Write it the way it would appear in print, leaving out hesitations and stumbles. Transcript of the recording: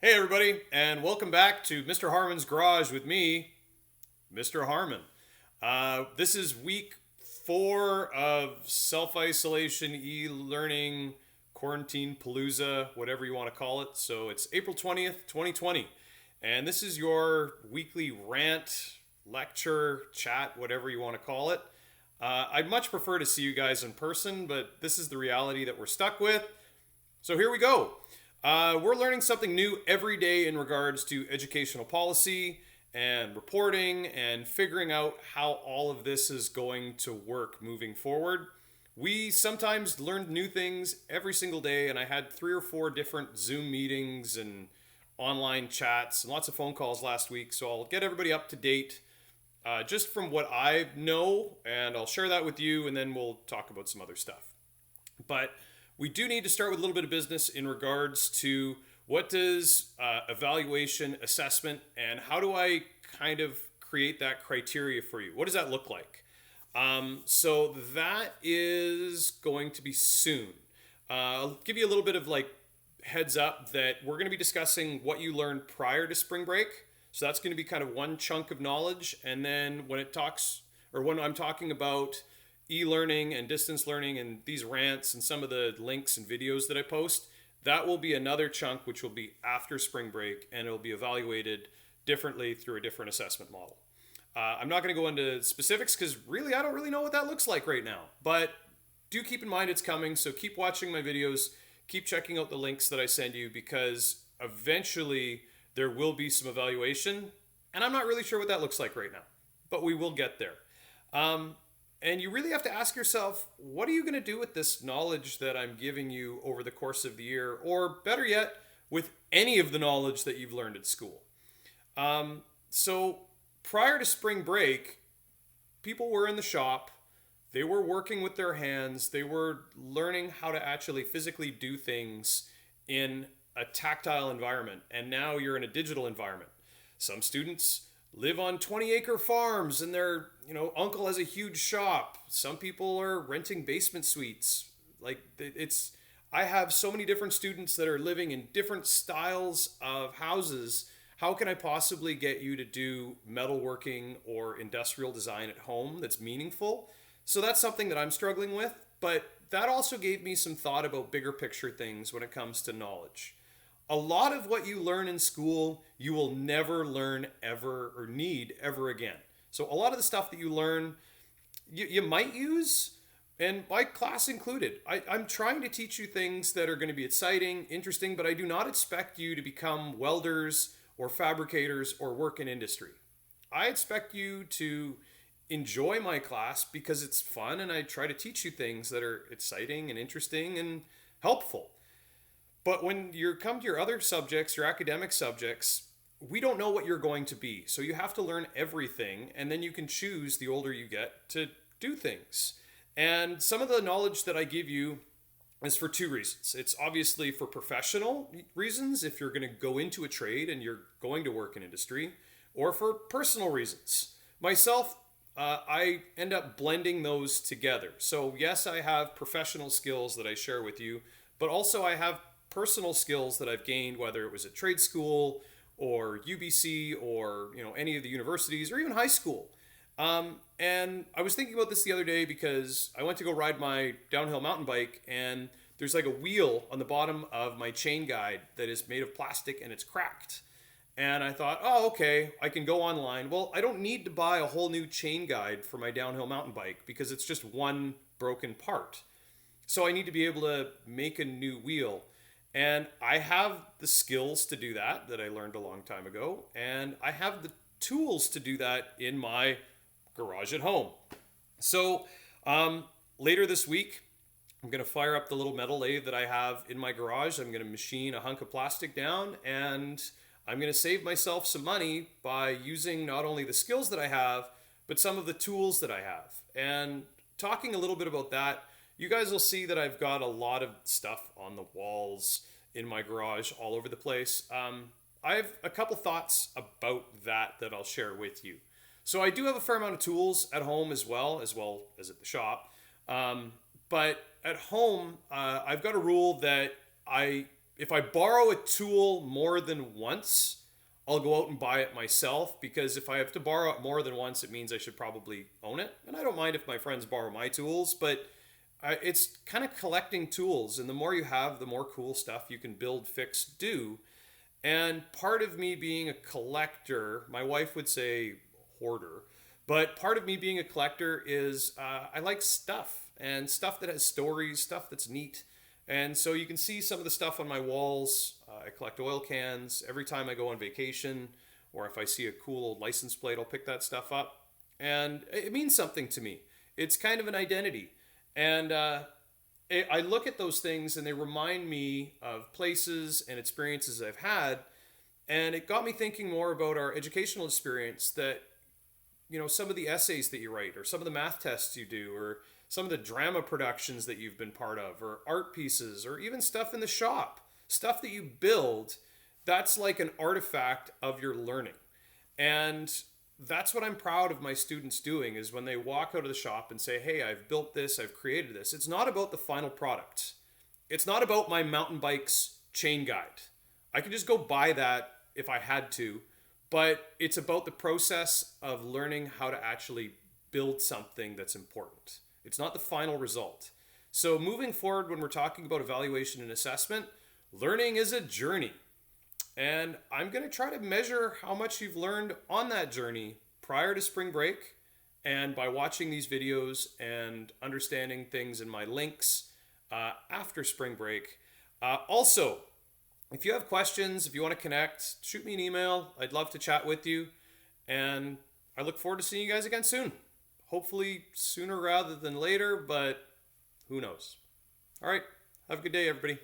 Hey, everybody, and welcome back to Mr. Harmon's Garage with me, Mr. Harmon. This is week 4 of self isolation, e learning, quarantine palooza, whatever you want to call it. So it's April 20th, 2020. And this is your weekly rant, lecture, chat, whatever you want to call it. I'd much prefer to see you guys in person, but this is the reality that we're stuck with. So here we go. We're learning something new every day in regards to educational policy and reporting and figuring out how all of this is going to work moving forward. We sometimes learn new things every single day, and I had 3 or 4 different Zoom meetings and online chats and lots of phone calls last week. So I'll get everybody up to date just from what I know, and I'll share that with you, and then we'll talk about some other stuff. But we do need to start with a little bit of business in regards to what does evaluation, assessment, and how do I kind of create that criteria for you? What does that look like? So that is going to be soon. I'll give you a little bit of like heads up that we're going to be discussing what you learned prior to spring break. So that's going to be kind of one chunk of knowledge. And then when I'm talking about e-learning and distance learning and these rants and some of the links and videos that I post, that will be another chunk which will be after spring break, and it'll be evaluated differently through a different assessment model. I'm not going to go into specifics because really I don't really know what that looks like right now, but do keep in mind it's coming. So keep watching my videos, keep checking out the links that I send you, because eventually there will be some evaluation, and I'm not really sure what that looks like right now, but we will get there. And you really have to ask yourself, what are you going to do with this knowledge that I'm giving you over the course of the year? Or better yet, with any of the knowledge that you've learned at school. So prior to spring break, people were in the shop. They were working with their hands. They were learning how to actually physically do things in a tactile environment. And now you're in a digital environment. Some students live on 20-acre farms and their uncle has a huge shop. Some people are renting basement suites. I have so many different students that are living in different styles of houses. How can I possibly get you to do metalworking or industrial design at home that's meaningful? So that's something that I'm struggling with, but that also gave me some thought about bigger picture things when it comes to knowledge. A lot of what you learn in school, you will never learn ever or need ever again. So a lot of the stuff that you learn, you might use, and my class included. I'm trying to teach you things that are going to be exciting, interesting, but I do not expect you to become welders or fabricators or work in industry. I expect you to enjoy my class because it's fun, and I try to teach you things that are exciting and interesting and helpful. But when you come to your other subjects, your academic subjects, we don't know what you're going to be. So you have to learn everything, and then you can choose the older you get to do things. And some of the knowledge that I give you is for 2 reasons. It's obviously for professional reasons, if you're going to go into a trade and you're going to work in industry, or for personal reasons. Myself, I end up blending those together. So yes, I have professional skills that I share with you, but also I have personal skills that I've gained, whether it was at trade school or UBC or any of the universities or even high school. And I was thinking about this the other day because I went to go ride my downhill mountain bike, and there's like a wheel on the bottom of my chain guide that is made of plastic and it's cracked. And I thought, oh, okay, I can go online. Well, I don't need to buy a whole new chain guide for my downhill mountain bike because it's just one broken part. So I need to be able to make a new wheel. And I have the skills to do that I learned a long time ago. And I have the tools to do that in my garage at home. So later this week, I'm going to fire up the little metal lathe that I have in my garage. I'm going to machine a hunk of plastic down, and I'm going to save myself some money by using not only the skills that I have, but some of the tools that I have. And talking a little bit about that, you guys will see that I've got a lot of stuff on the walls in my garage all over the place. I have a couple thoughts about that I'll share with you. So I do have a fair amount of tools at home as well as at the shop. But at home, I've got a rule that I if I borrow a tool more than once, I'll go out and buy it myself, because if I have to borrow it more than once, it means I should probably own it. And I don't mind if my friends borrow my tools, but it's kind of collecting tools. And the more you have, the more cool stuff you can build, fix, do. And part of me being a collector, my wife would say hoarder, but part of me being a collector is I like stuff, and stuff that has stories, stuff that's neat. And so you can see some of the stuff on my walls. I collect oil cans. Every time I go on vacation, or if I see a cool old license plate, I'll pick that stuff up. And it means something to me. It's kind of an identity. And I look at those things and they remind me of places and experiences I've had. And it got me thinking more about our educational experience, that, you know, some of the essays that you write, or some of the math tests you do, or some of the drama productions that you've been part of, or art pieces, or even stuff in the shop, stuff that you build, that's like an artifact of your learning. And that's what I'm proud of my students doing, is when they walk out of the shop and say, hey, I've built this, I've created this. It's not about the final product. It's not about my mountain bike's chain guide. I could just go buy that if I had to, but it's about the process of learning how to actually build something that's important. It's not the final result. So moving forward, when we're talking about evaluation and assessment, learning is a journey. And I'm going to try to measure how much you've learned on that journey prior to spring break, and by watching these videos and understanding things in my links after spring break. Also, if you have questions, if you want to connect, shoot me an email. I'd love to chat with you. And I look forward to seeing you guys again soon. Hopefully sooner rather than later, but who knows? All right. Have a good day, everybody.